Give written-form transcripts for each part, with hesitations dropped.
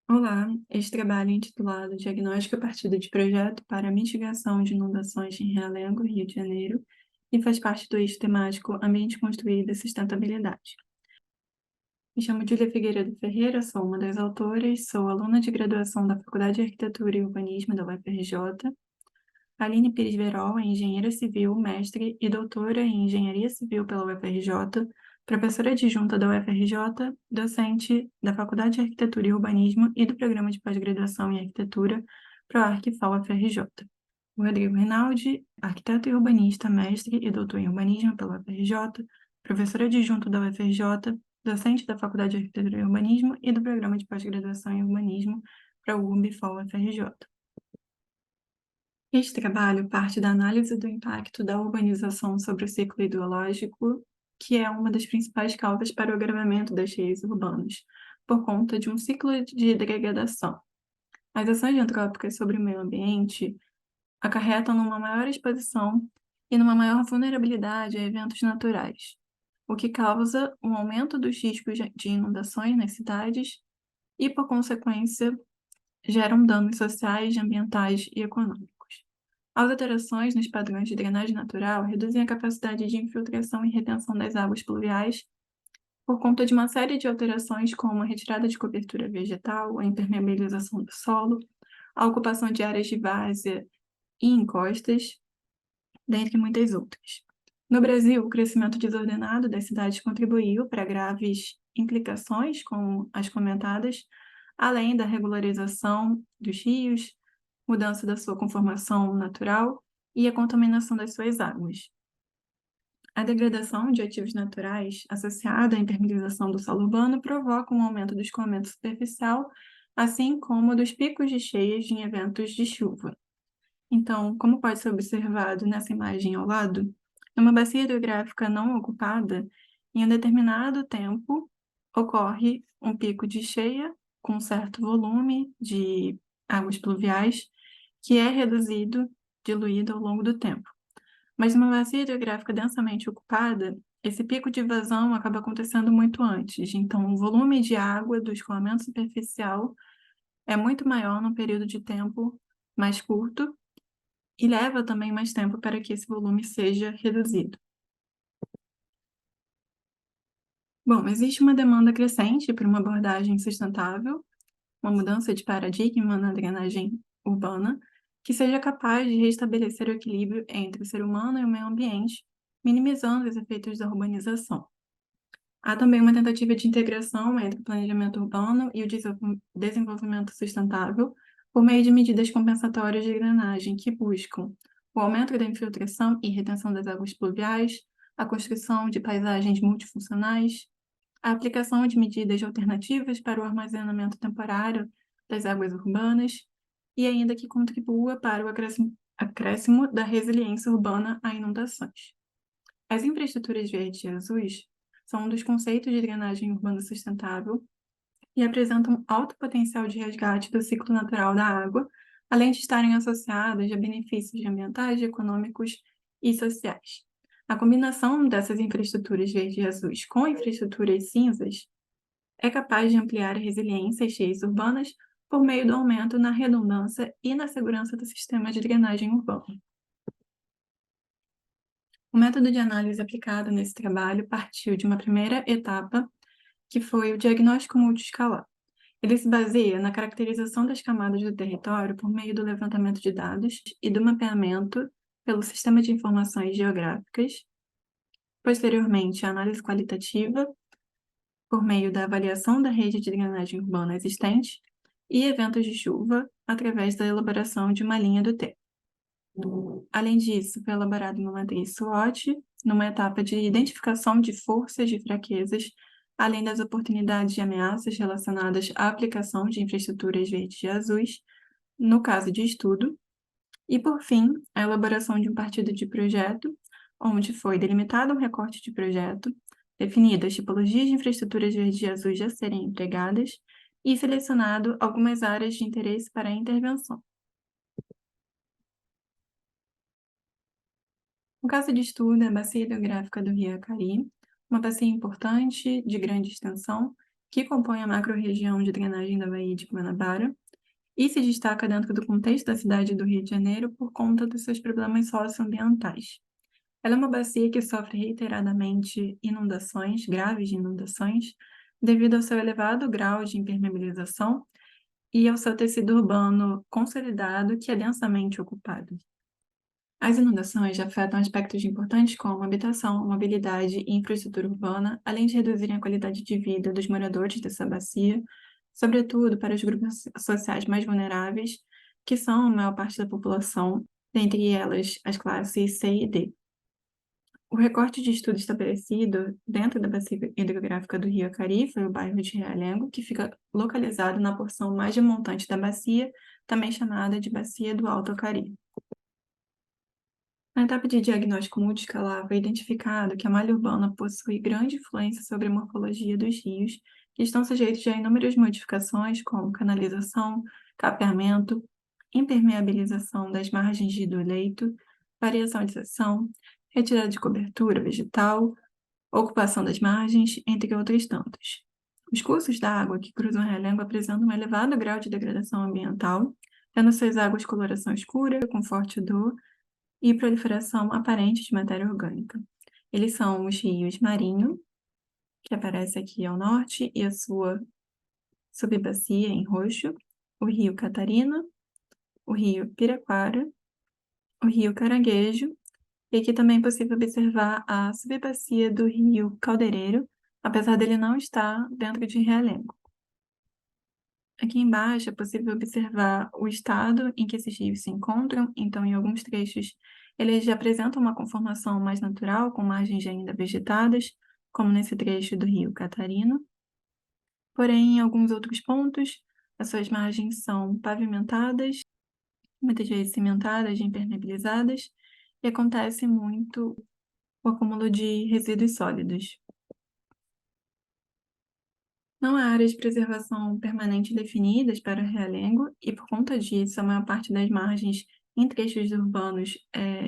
Olá, este trabalho é intitulado Diagnóstico a partir de projeto para a mitigação de inundações em Realengo, Rio de Janeiro, e faz parte do eixo temático Ambiente Construído e Sustentabilidade. Me chamo Júlia Figueiredo Ferreira, sou uma das autoras, sou aluna de graduação da Faculdade de Arquitetura e Urbanismo da UFRJ. Aline Pires Verol é engenheira civil, mestre e doutora em Engenharia Civil pela UFRJ, professora adjunta da UFRJ, docente da Faculdade de Arquitetura e Urbanismo e do Programa de Pós-Graduação em Arquitetura ProArc-FAU-UFRJ. O Rodrigo Rinaldi, arquiteto e urbanista, mestre e doutor em urbanismo pela UFRJ, professor adjunto da UFRJ, docente da Faculdade de Arquitetura e Urbanismo e do Programa de Pós-Graduação em Urbanismo ProURB-FAU-UFRJ. Este trabalho parte da análise do impacto da urbanização sobre o ciclo hidrológico, que é uma das principais causas para o agravamento das cheias urbanas, por conta de um ciclo de degradação. As ações antrópicas sobre o meio ambiente acarretam numa maior exposição e numa maior vulnerabilidade a eventos naturais, o que causa um aumento dos riscos de inundações nas cidades e, por consequência, geram danos sociais, ambientais e econômicos. As alterações nos padrões de drenagem natural reduzem a capacidade de infiltração e retenção das águas pluviais por conta de uma série de alterações, como a retirada de cobertura vegetal, a impermeabilização do solo, a ocupação de áreas de várzea e encostas, dentre muitas outras. No Brasil, o crescimento desordenado das cidades contribuiu para graves implicações, como as comentadas, além da regularização dos rios, mudança da sua conformação natural e a contaminação das suas águas. A degradação de ativos naturais associada à impermeabilização do solo urbano provoca um aumento do escoamento superficial, assim como dos picos de cheias em eventos de chuva. Então, como pode ser observado nessa imagem ao lado, numa bacia hidrográfica não ocupada, em um determinado tempo, ocorre um pico de cheia com um certo volume de águas pluviais que é reduzido, diluído ao longo do tempo. Mas numa bacia hidrográfica densamente ocupada, esse pico de vazão acaba acontecendo muito antes. Então, o volume de água do escoamento superficial é muito maior num período de tempo mais curto e leva também mais tempo para que esse volume seja reduzido. Bom, existe uma demanda crescente por uma abordagem sustentável, uma mudança de paradigma na drenagem urbana, que seja capaz de restabelecer o equilíbrio entre o ser humano e o meio ambiente, minimizando os efeitos da urbanização. Há também uma tentativa de integração entre o planejamento urbano e o desenvolvimento sustentável por meio de medidas compensatórias de drenagem que buscam o aumento da infiltração e retenção das águas pluviais, a construção de paisagens multifuncionais, a aplicação de medidas alternativas para o armazenamento temporário das águas urbanas e ainda que contribua para o acréscimo da resiliência urbana a inundações. As infraestruturas verdes e azuis são um dos conceitos de drenagem urbana sustentável e apresentam alto potencial de resgate do ciclo natural da água, além de estarem associadas a benefícios ambientais, econômicos e sociais. A combinação dessas infraestruturas verdes e azuis com infraestruturas cinzas é capaz de ampliar a resiliência às cheias urbanas por meio do aumento na redundância e na segurança do sistema de drenagem urbano. O método de análise aplicado nesse trabalho partiu de uma primeira etapa, que foi o diagnóstico multiescalar. Ele se baseia na caracterização das camadas do território por meio do levantamento de dados e do mapeamento pelo Sistema de Informações Geográficas, posteriormente a análise qualitativa por meio da avaliação da rede de drenagem urbana existente e eventos de chuva através da elaboração de uma linha do tempo. Além disso, foi elaborada uma matriz SWOT, numa etapa de identificação de forças e fraquezas, além das oportunidades e ameaças relacionadas à aplicação de infraestruturas verdes e azuis, no caso de estudo, e, por fim, a elaboração de um partido de projeto, onde foi delimitado um recorte de projeto, definidas tipologias de infraestruturas verdes e azuis a serem empregadas e selecionado algumas áreas de interesse para a intervenção. O caso de estudo é a Bacia Hidrográfica do Rio Acari, uma bacia importante, de grande extensão, que compõe a macro-região de drenagem da Baía de Guanabara, e se destaca dentro do contexto da cidade do Rio de Janeiro por conta dos seus problemas socioambientais. Ela é uma bacia que sofre reiteradamente inundações, graves inundações, devido ao seu elevado grau de impermeabilização e ao seu tecido urbano consolidado que é densamente ocupado. As inundações afetam aspectos importantes como habitação, mobilidade e infraestrutura urbana, além de reduzirem a qualidade de vida dos moradores dessa bacia, sobretudo para os grupos sociais mais vulneráveis, que são a maior parte da população, dentre elas as classes C e D. O recorte de estudo estabelecido dentro da bacia hidrográfica do Rio Acari foi o bairro de Realengo, que fica localizado na porção mais remontante da bacia, também chamada de Bacia do Alto Acari. Na etapa de diagnóstico multiescalar, foi identificado que a malha urbana possui grande influência sobre a morfologia dos rios, que estão sujeitos a inúmeras modificações, como canalização, capeamento, impermeabilização das margens do leito, variação de seção, retirada de cobertura vegetal, ocupação das margens, entre outros tantos. Os cursos d'água que cruzam o Realengo apresentam um elevado grau de degradação ambiental, tendo suas águas coloração escura, com forte odor, e proliferação aparente de matéria orgânica. Eles são os rios Marinho, que aparece aqui ao norte, e a sua subbacia em roxo, o rio Catarina, o rio Piraquara, o rio Caranguejo, e aqui também é possível observar a subbacia do rio Caldereiro, apesar dele não estar dentro de Realengo. Aqui embaixo é possível observar o estado em que esses rios se encontram, então em alguns trechos eles já apresentam uma conformação mais natural, com margens ainda vegetadas, como nesse trecho do rio Catarina. Porém, em alguns outros pontos, as suas margens são pavimentadas, muitas vezes cimentadas, impermeabilizadas, e acontece muito o acúmulo de resíduos sólidos. Não há áreas de preservação permanente definidas para o realengo e, por conta disso, a maior parte das margens em trechos urbanos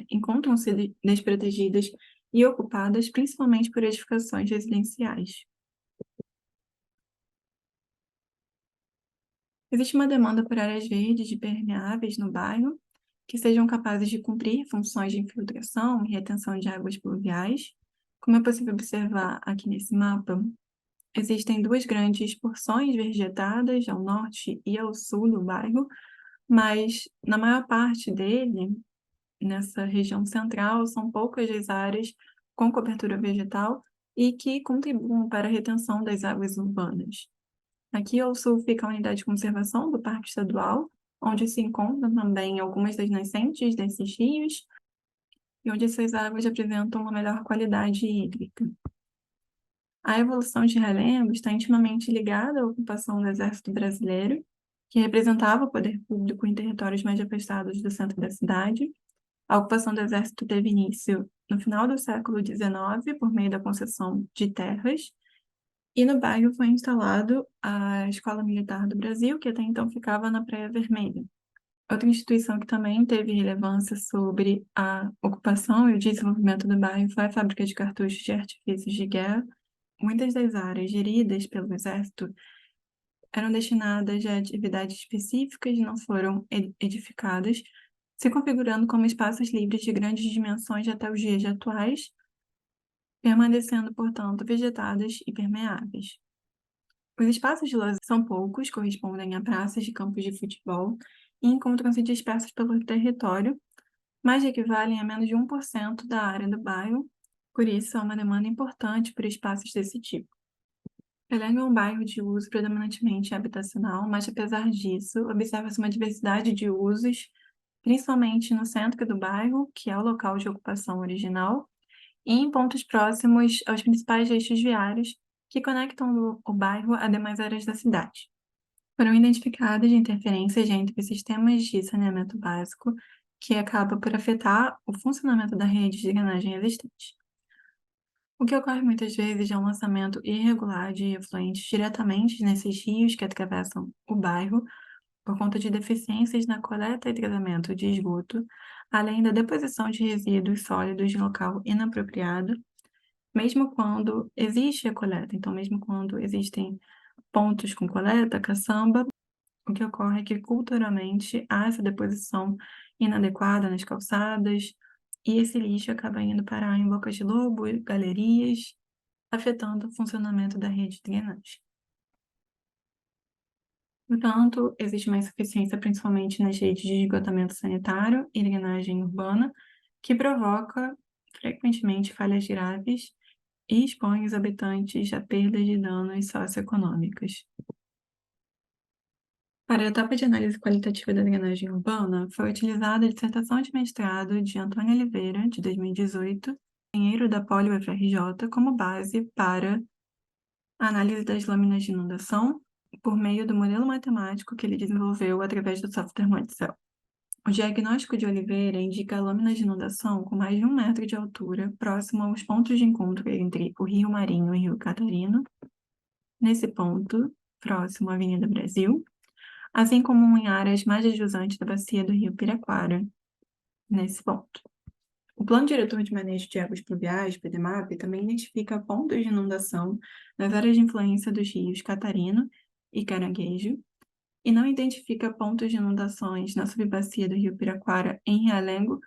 encontram-se desprotegidas e ocupadas principalmente por edificações residenciais. Existe uma demanda por áreas verdes e permeáveis no bairro que sejam capazes de cumprir funções de infiltração e retenção de águas pluviais. Como é possível observar aqui nesse mapa, existem duas grandes porções vegetadas ao norte e ao sul do bairro, mas na maior parte dele, nessa região central, são poucas as áreas com cobertura vegetal e que contribuem para a retenção das águas urbanas. Aqui ao sul fica a unidade de conservação do Parque Estadual, onde se encontram também algumas das nascentes desses rios e onde essas águas apresentam uma melhor qualidade hídrica. A evolução de Realengo está intimamente ligada à ocupação do Exército Brasileiro, que representava o poder público em territórios mais afastados do centro da cidade. A ocupação do Exército teve início no final do século XIX, por meio da concessão de terras, e no bairro foi instalado a Escola Militar do Brasil, que até então ficava na Praia Vermelha. Outra instituição que também teve relevância sobre a ocupação e o desenvolvimento do bairro foi a Fábrica de Cartuchos de Artifícios de Guerra. Muitas das áreas geridas pelo Exército eram destinadas a atividades específicas e não foram edificadas, se configurando como espaços livres de grandes dimensões até os dias atuais, permanecendo, portanto, vegetadas e permeáveis. Os espaços de lazer são poucos, correspondem a praças de campos de futebol e encontram-se dispersos pelo território, mas equivalem a menos de 1% da área do bairro, por isso há uma demanda importante por espaços desse tipo. Realengo é um bairro de uso predominantemente habitacional, mas apesar disso, observa-se uma diversidade de usos, principalmente no centro do bairro, que é o local de ocupação original, e em pontos próximos aos principais eixos viários que conectam o bairro a demais áreas da cidade. Foram identificadas interferências entre os sistemas de saneamento básico, que acaba por afetar o funcionamento da rede de drenagem existente. O que ocorre muitas vezes é um lançamento irregular de efluentes diretamente nesses rios que atravessam o bairro, por conta de deficiências na coleta e tratamento de esgoto, além da deposição de resíduos sólidos em local inapropriado, mesmo quando existe a coleta, então mesmo quando existem pontos com coleta, caçamba. O que ocorre é que culturalmente há essa deposição inadequada nas calçadas e esse lixo acaba indo parar em bocas de lobo, galerias, afetando o funcionamento da rede de drenagem. Portanto, existe uma insuficiência principalmente nas redes de esgotamento sanitário e drenagem urbana, que provoca frequentemente falhas graves e expõe os habitantes a perdas de danos socioeconômicos. Para a etapa de análise qualitativa da drenagem urbana, foi utilizada a dissertação de mestrado de Antônio Oliveira, de 2018, engenheiro da Poli-UFRJ, como base para a análise das lâminas de inundação por meio do modelo matemático que ele desenvolveu através do software Modcel. O diagnóstico de Oliveira indica lâminas de inundação com mais de 1 metro de altura, próximo aos pontos de encontro entre o Rio Marinho e o Rio Catarino, nesse ponto, próximo à Avenida Brasil, assim como em áreas mais adjacentes da bacia do Rio Piraquara, nesse ponto. O Plano Diretor de Manejo de Águas Pluviais, PDMAP, também identifica pontos de inundação nas áreas de influência dos rios Catarino e Caranguejo, e não identifica pontos de inundações na subbacia do Rio Piraquara em Realengo,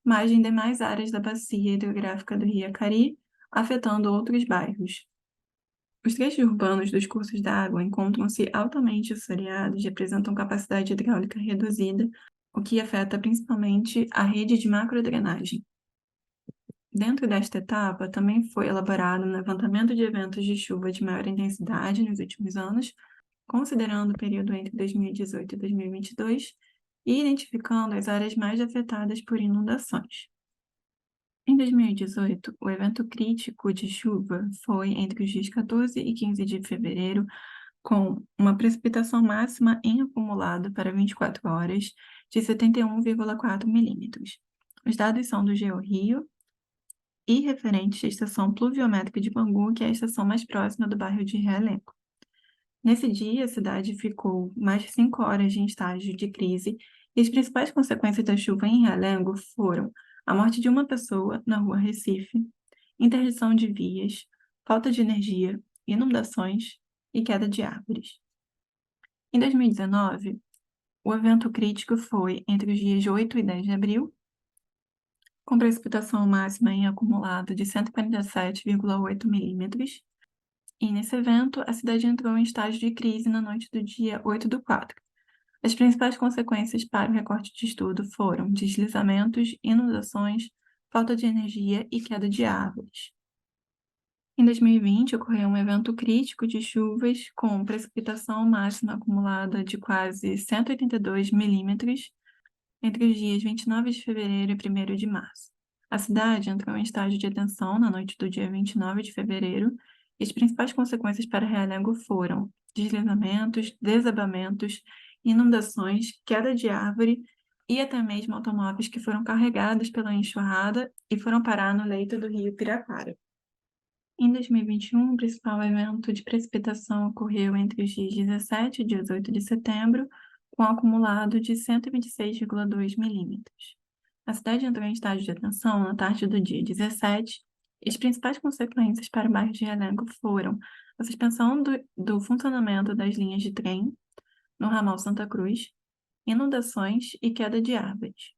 mas em demais áreas da bacia hidrográfica do Rio Acari, afetando outros bairros. Os trechos urbanos dos cursos d'água encontram-se altamente assoreados e apresentam capacidade hidráulica reduzida, o que afeta principalmente a rede de macrodrenagem. Dentro desta etapa, também foi elaborado um levantamento de eventos de chuva de maior intensidade nos últimos anos, considerando o período entre 2018 e 2022, e identificando as áreas mais afetadas por inundações. Em 2018, o evento crítico de chuva foi entre os dias 14 e 15 de fevereiro, com uma precipitação máxima em acumulado para 24 horas de 71,4 milímetros. Os dados são do GeoRio e referentes à estação pluviométrica de Bangu, que é a estação mais próxima do bairro de Realengo. Nesse dia, a cidade ficou mais de 5 horas em estágio de crise e as principais consequências da chuva em Realengo foram a morte de uma pessoa na rua Recife, interdição de vias, falta de energia, inundações e queda de árvores. Em 2019, o evento crítico foi entre os dias 8 e 10 de abril, com precipitação máxima em acumulado de 147,8 milímetros, e nesse evento a cidade entrou em estágio de crise na noite do dia 8/4. As principais consequências para o recorte de estudo foram deslizamentos, inundações, falta de energia e queda de árvores. Em 2020, ocorreu um evento crítico de chuvas com precipitação máxima acumulada de quase 182 milímetros entre os dias 29 de fevereiro e 1º de março. A cidade entrou em estágio de atenção na noite do dia 29 de fevereiro e as principais consequências para Realengo foram deslizamentos, desabamentos, inundações, queda de árvore e até mesmo automóveis que foram carregados pela enxurrada e foram parar no leito do rio Piraquara. Em 2021, o principal evento de precipitação ocorreu entre os dias 17 e 18 de setembro, com acumulado de 126,2 milímetros. A cidade entrou em estágio de atenção na tarde do dia 17, e as principais consequências para o bairro de Realengo foram a suspensão do funcionamento das linhas de trem no ramal Santa Cruz, inundações e queda de árvores.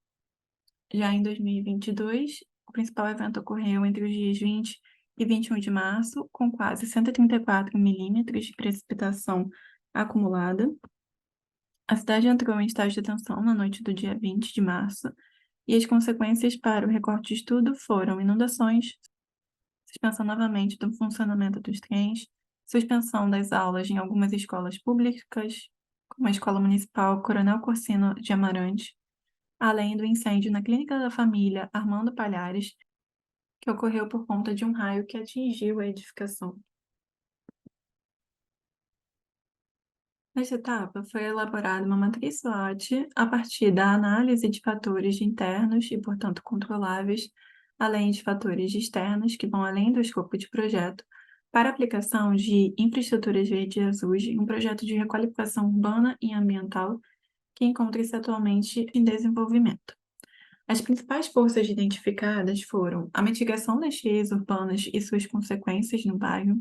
Já em 2022, o principal evento ocorreu entre os dias 20 e 21 de março, com quase 134 milímetros de precipitação acumulada. A cidade entrou em estágio de atenção na noite do dia 20 de março, e as consequências para o recorte de estudo foram inundações, suspensão novamente do funcionamento dos trens, suspensão das aulas em algumas escolas públicas, como a Escola Municipal Coronel Corsino de Amarante, além do incêndio na Clínica da Família Armando Palhares, que ocorreu por conta de um raio que atingiu a edificação. Nesta etapa, foi elaborada uma matriz SWOT a partir da análise de fatores internos e, portanto, controláveis, além de fatores externos, que vão além do escopo de projeto, para aplicação de infraestruturas verdes e azuis em um projeto de requalificação urbana e ambiental que encontra-se atualmente em desenvolvimento. As principais forças identificadas foram a mitigação das cheias urbanas e suas consequências no bairro,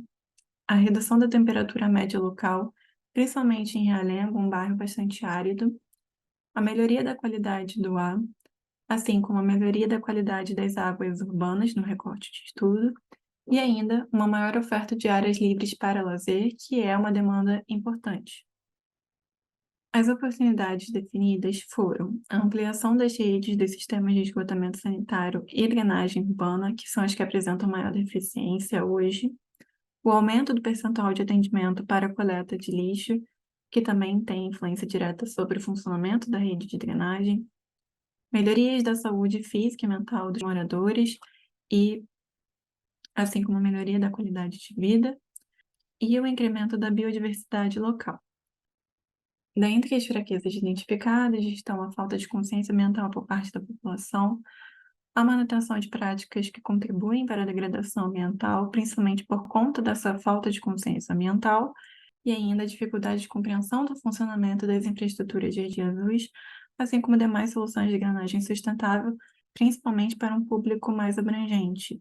a redução da temperatura média local, principalmente em Realengo, um bairro bastante árido, a melhoria da qualidade do ar, assim como a melhoria da qualidade das águas urbanas no recorte de estudo, e ainda uma maior oferta de áreas livres para lazer, que é uma demanda importante. As oportunidades definidas foram a ampliação das redes dos sistemas de esgotamento sanitário e drenagem urbana, que são as que apresentam maior deficiência hoje, o aumento do percentual de atendimento para a coleta de lixo, que também tem influência direta sobre o funcionamento da rede de drenagem, melhorias da saúde física e mental dos moradores e assim como a melhoria da qualidade de vida e o incremento da biodiversidade local. Dentre as fraquezas identificadas estão a falta de consciência ambiental por parte da população, a manutenção de práticas que contribuem para a degradação ambiental, principalmente por conta dessa falta de consciência ambiental, e ainda a dificuldade de compreensão do funcionamento das infraestruturas de rede azuis, assim como demais soluções de drenagem sustentável, principalmente para um público mais abrangente.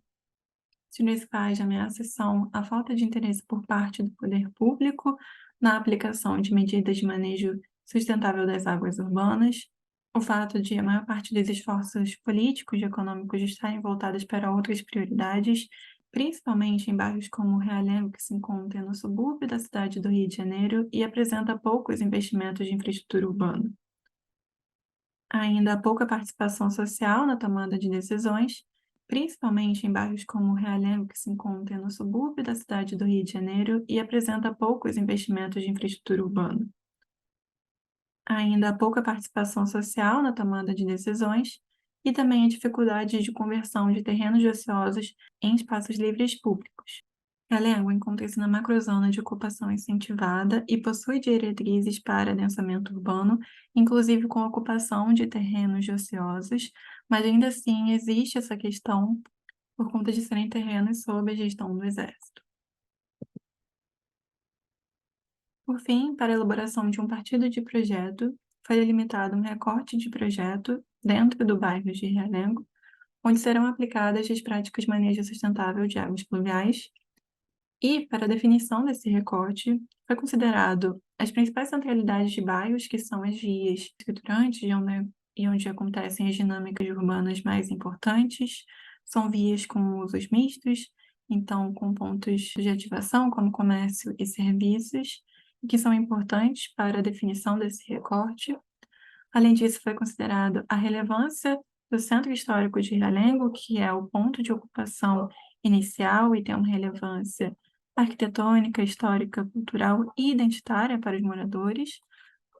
Os principais ameaças são a falta de interesse por parte do poder público na aplicação de medidas de manejo sustentável das águas urbanas, o fato de a maior parte dos esforços políticos e econômicos estarem voltados para outras prioridades, principalmente em bairros como Realengo, que se encontra no subúrbio da cidade do Rio de Janeiro e apresenta poucos investimentos de infraestrutura urbana. Ainda há pouca participação social na tomada de decisões, principalmente em bairros como Realengo, que se encontra no subúrbio da cidade do Rio de Janeiro e apresenta poucos investimentos de infraestrutura urbana. Ainda há pouca participação social na tomada de decisões e também a dificuldade de conversão de terrenos ociosos em espaços livres públicos. Realengo encontra-se na macrozona de ocupação incentivada e possui diretrizes para adensamento urbano, inclusive com ocupação de terrenos ociosos, mas ainda assim existe essa questão por conta de serem terrenos sob a gestão do Exército. Por fim, para a elaboração de um partido de projeto, foi delimitado um recorte de projeto dentro do bairro de Realengo, onde serão aplicadas as práticas de manejo sustentável de águas pluviais. E, para a definição desse recorte, foi considerado as principais centralidades de bairros, que são as vias estruturantes e onde acontecem as dinâmicas urbanas mais importantes, são vias com usos mistos, então com pontos de ativação, como comércio e serviços, que são importantes para a definição desse recorte. Além disso, foi considerado a relevância do Centro Histórico de Realengo, que é o ponto de ocupação inicial e tem uma relevância arquitetônica, histórica, cultural e identitária para os moradores,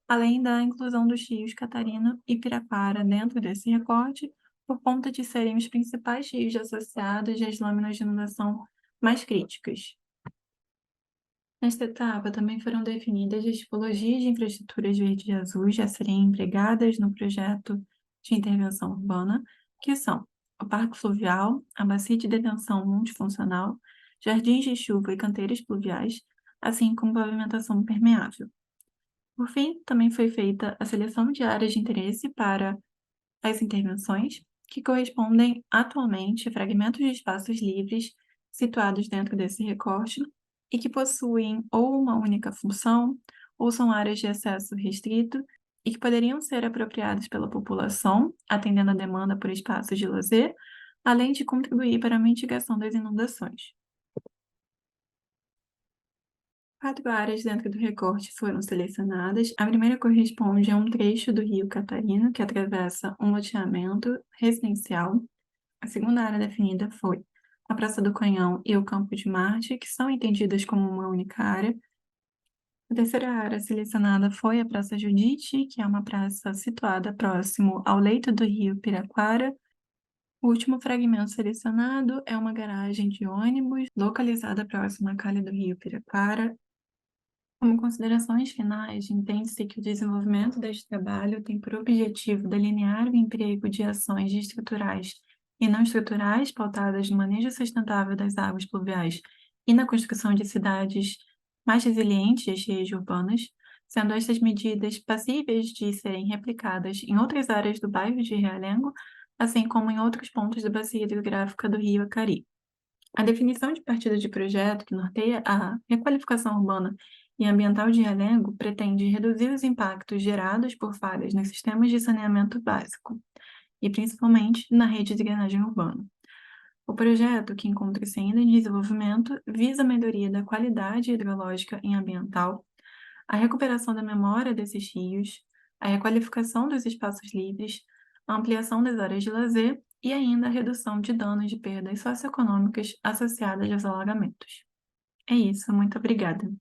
além da inclusão dos rios Catarina e Piraquara dentro desse recorte, por conta de serem os principais rios associados às lâminas de inundação mais críticas. Nesta etapa, também foram definidas as tipologias de infraestruturas verdes e azuis a serem empregadas no projeto de intervenção urbana, que são o parque fluvial, a bacia de detenção multifuncional, jardins de chuva e canteiras pluviais, assim como pavimentação permeável. Por fim, também foi feita a seleção de áreas de interesse para as intervenções, que correspondem atualmente a fragmentos de espaços livres situados dentro desse recorte e que possuem ou uma única função, ou são áreas de acesso restrito e que poderiam ser apropriadas pela população, atendendo à demanda por espaços de lazer, além de contribuir para a mitigação das inundações. 4 áreas dentro do recorte foram selecionadas. A primeira corresponde a um trecho do rio Catarina, que atravessa um loteamento residencial. A segunda área definida foi a Praça do Canhão e o Campo de Marte, que são entendidas como uma única área. A terceira área selecionada foi a Praça Judite, que é uma praça situada próximo ao leito do rio Piraquara. O último fragmento selecionado é uma garagem de ônibus localizada próximo à calha do rio Piraquara. Como considerações finais, entende-se que o desenvolvimento deste trabalho tem por objetivo delinear o emprego de ações estruturais e não estruturais pautadas no manejo sustentável das águas pluviais e na construção de cidades mais resilientes às cheias urbanas, sendo estas medidas passíveis de serem replicadas em outras áreas do bairro de Realengo, assim como em outros pontos da bacia hidrográfica do Rio Acari. A definição de partida de projeto que norteia a requalificação urbana e ambiental de Realengo pretende reduzir os impactos gerados por falhas nos sistemas de saneamento básico e principalmente na rede de drenagem urbana. O projeto, que encontra-se ainda em desenvolvimento, visa a melhoria da qualidade hidrológica e ambiental, a recuperação da memória desses rios, a requalificação dos espaços livres, a ampliação das áreas de lazer e ainda a redução de danos de perdas socioeconômicas associadas aos alagamentos. É isso, muito obrigada.